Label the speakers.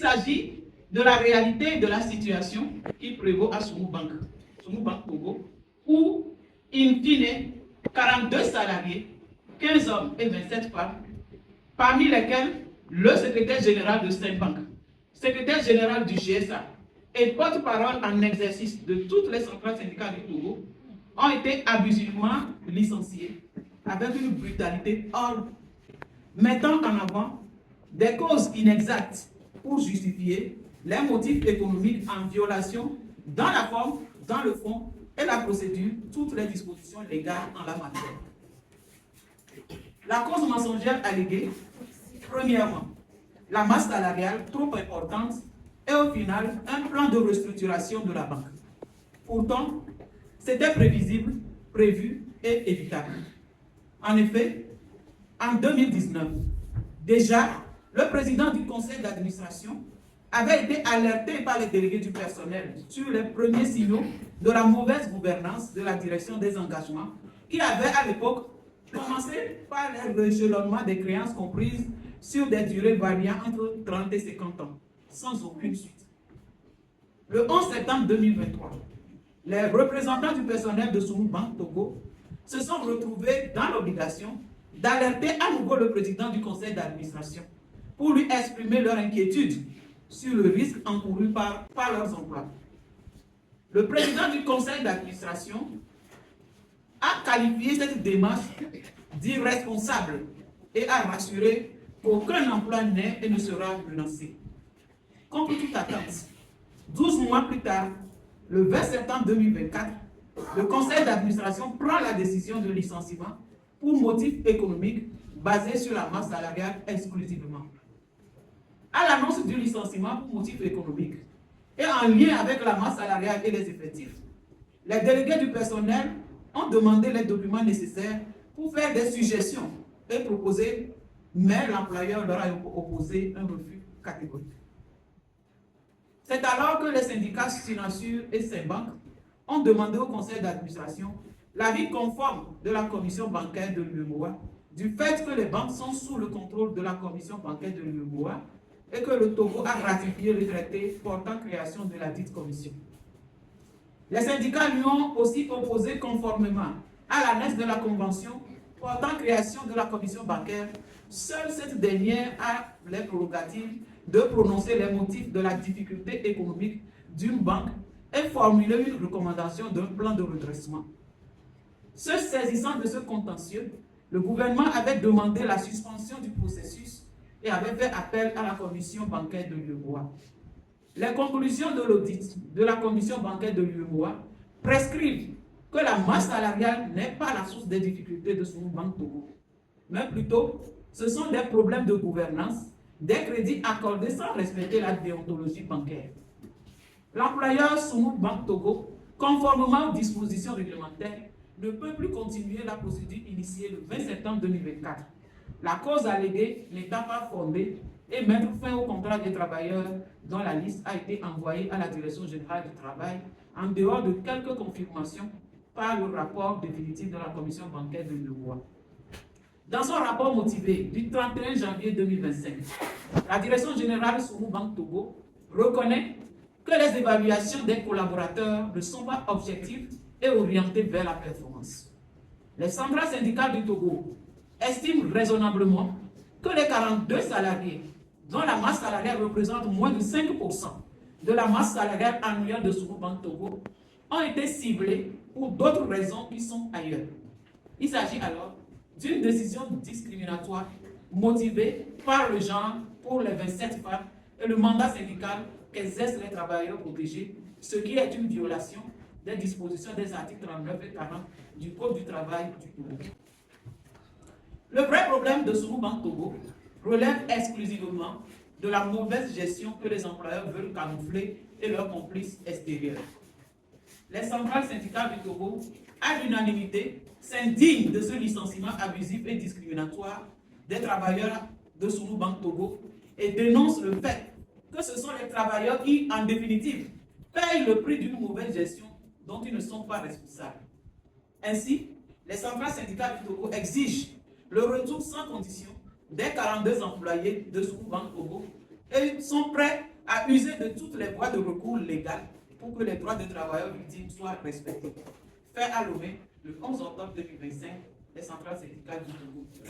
Speaker 1: s'agit de la réalité de la situation qui prévaut à Sumuk Bank Togo, où, in fine, 42 salariés, 15 hommes et 27 femmes, parmi lesquels le secrétaire général de Saint-Bank, secrétaire général du GSA et porte-parole en exercice de toutes les centrales syndicales du Togo, ont été abusivement licenciés avec une brutalité hors, mettant en avant des causes inexactes pour justifier les motifs économiques en violation dans la forme, dans le fond et la procédure, toutes les dispositions légales en la matière. La cause mensongère alléguée, premièrement, la masse salariale trop importante et au final, un plan de restructuration de la banque. Pourtant, c'était prévisible, prévu et évitable. En effet, en 2019, déjà, le président du conseil d'administration avait été alerté par les délégués du personnel sur les premiers signaux de la mauvaise gouvernance de la direction des engagements qui avait à l'époque commencé par le rééchelonnement des créances comprises sur des durées variant entre 30 et 50 ans, sans aucune suite. Le 11 septembre 2023, les représentants du personnel de Sumuk Bank Togo se sont retrouvés dans l'obligation d'alerter à nouveau le président du conseil d'administration pour lui exprimer leur inquiétude sur le risque encouru par leurs emplois. Le président du conseil d'administration a qualifié cette démarche d'irresponsable et a rassuré qu'aucun emploi n'est et ne sera menacé. Contre toute attente, 12 mois plus tard, le 20 septembre 2024, le conseil d'administration prend la décision de licenciement pour motif économique basé sur la masse salariale exclusivement. À l'annonce du licenciement pour motif économique et en lien avec la masse salariale et les effectifs, les délégués du personnel ont demandé les documents nécessaires pour faire des suggestions et proposer, mais l'employeur leur a opposé un refus catégorique. C'est alors que les syndicats Sinasur et Saint-Bank ont demandé au conseil d'administration l'avis conforme de la commission bancaire de l'UEMOA du fait que les banques sont sous le contrôle de la commission bancaire de l'UEMOA et que le Togo a ratifié le traité portant création de la dite commission. Les syndicats lui ont aussi opposé conformément à l'annexe de la convention portant création de la commission bancaire. Seule cette dernière a les prérogatives de prononcer les motifs de la difficulté économique d'une banque et formuler une recommandation d'un plan de redressement. Se saisissant de ce contentieux, le gouvernement avait demandé la suspension du processus et avait fait appel à la commission bancaire de l'UEMOA. Les conclusions de l'audit de la commission bancaire de l'UEMOA prescrivent que la masse salariale n'est pas la source des difficultés de Sumuk Bank Togo, mais plutôt ce sont des problèmes de gouvernance, des crédits accordés sans respecter la déontologie bancaire. L'employeur Sumuk Bank Togo, conformément aux dispositions réglementaires, ne peut plus continuer la procédure initiée le 20 septembre 2024. La cause alléguée n'étant pas fondée et mettre fin au contrat des travailleurs dont la liste a été envoyée à la Direction générale du travail en dehors de quelques confirmations par le rapport définitif de la commission bancaire de l'UEMOA. Dans son rapport motivé du 31 janvier 2025, la Direction générale Sumuk Bank Togo reconnaît que les évaluations des collaborateurs ne sont pas objectives et orientées vers la performance. Les centrales syndicales du Togo estiment raisonnablement que les 42 salariés, dont la masse salariale représente moins de 5% de la masse salariale annuelle de Sumuk Bank Togo, ont été ciblés pour d'autres raisons qui sont ailleurs. Il s'agit alors d'une décision discriminatoire motivée par le genre pour les 27 femmes et le mandat syndical qu'exercent les travailleurs protégés, ce qui est une violation des dispositions des articles 39 et 40 du Code du travail du Togo. Le vrai problème de Sumuk Bank Togo relève exclusivement de la mauvaise gestion que les employeurs veulent camoufler et leurs complices extérieurs. Les centrales syndicales du Togo, à l'unanimité, s'indignent de ce licenciement abusif et discriminatoire des travailleurs de Sumuk Bank Togo et dénoncent le fait que ce sont les travailleurs qui, en définitive, payent le prix d'une mauvaise gestion dont ils ne sont pas responsables. Ainsi, les centrales syndicales du Togo exigent le retour sans condition des 42 employés de Sumuk Bank Togo et sont prêts va user de toutes les voies de recours légales pour que les droits des travailleurs victimes soient respectés. Fait à Lomé, le 11 octobre 2025, les centrales syndicales du Togo.